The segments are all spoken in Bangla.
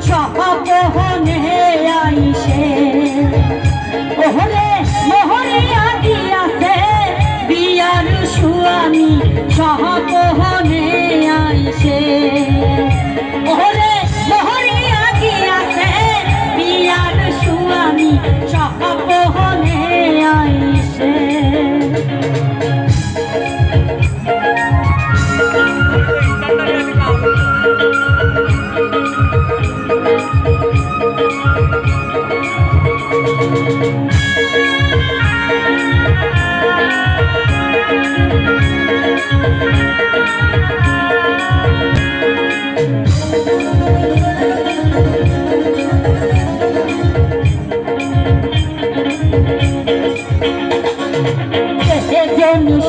সহপহনে আইসে ওহরে মোহরিয়া দিয়াছে বিয়ার সুয়ামী সহপহনে আইসে ওহরে মোহরিয়া দিয়াছে বিয়ার সুয়ামী সহপহনে আইসে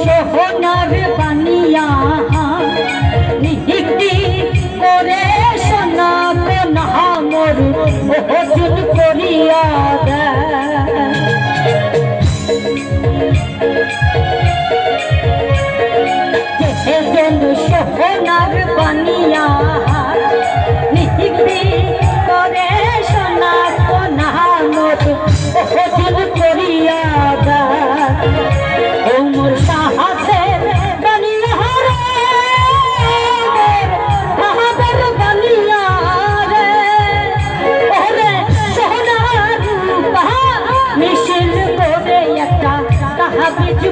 সোহনার বানিয়া নিহিতি করে সোনা কোনা মোর ওজন করিয়া যেন সোহনার বানিয়া নিহিতি করে সোনা কোনা মোর ওজন করিয়া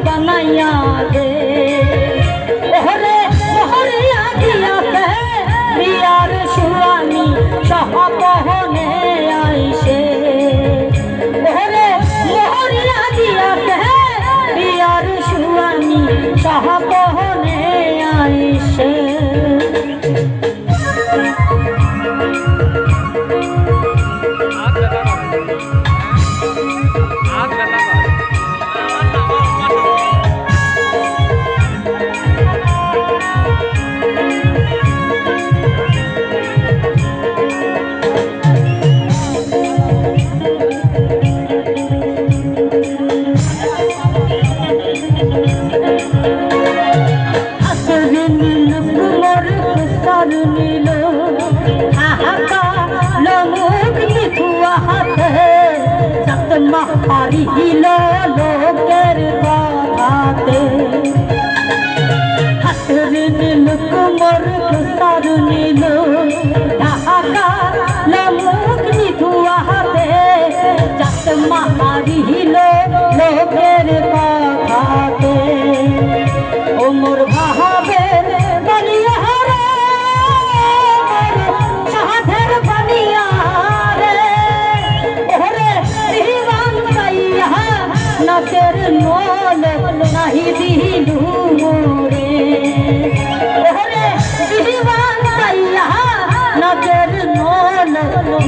बनाया दे ओहरे मोहरिया दियाছে বিয়ার সুয়ামী সহপহনে আইসে ওহরে মোহরিয়া দিয়াছে বিয়ার সুয়ামী সহপহনে আইসে হারিল লোকের কথাতে হাতের নীল কুমর কুসার নীল ঢাকা লমুক নিথুয়া হাতে যাত মারিল লোকের কথাতে ওমর ভাবের বানিয়া রে সাধের বানিয়া নাচের নল নাহি দিলু মোরে ওরে দিবান সাইয়া নাচের নল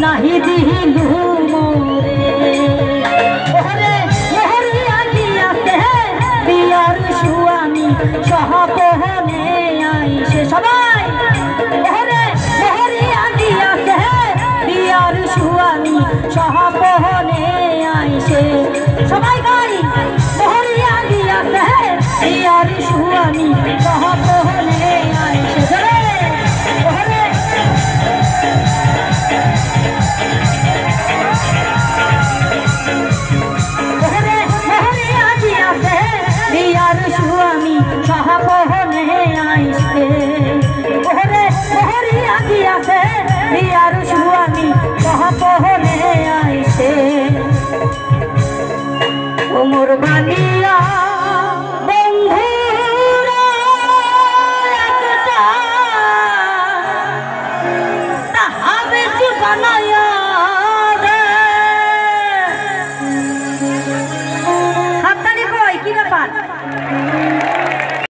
নাহি দিলু মোরে ওরে মোহরিয়া দিয়াছে বিয়ার সুয়ামী সহপহনে আইসে সবাই ওরে মোহরিয়া দিয়াছে বিয়ার সুয়ামী সহপহনে আইসে সবাই মোহরিয়া দিয়াছে বিয়ার সুয়ামী সহপহনে আইসে ওহরে মোহরিয়া দিয়াছে বিয়ার সুয়ামী সহপহনে আইসে ওহরে মোহরিয়া দিয়াছে বিয়ার সুয়ামী সহপহনে আইসে ওমর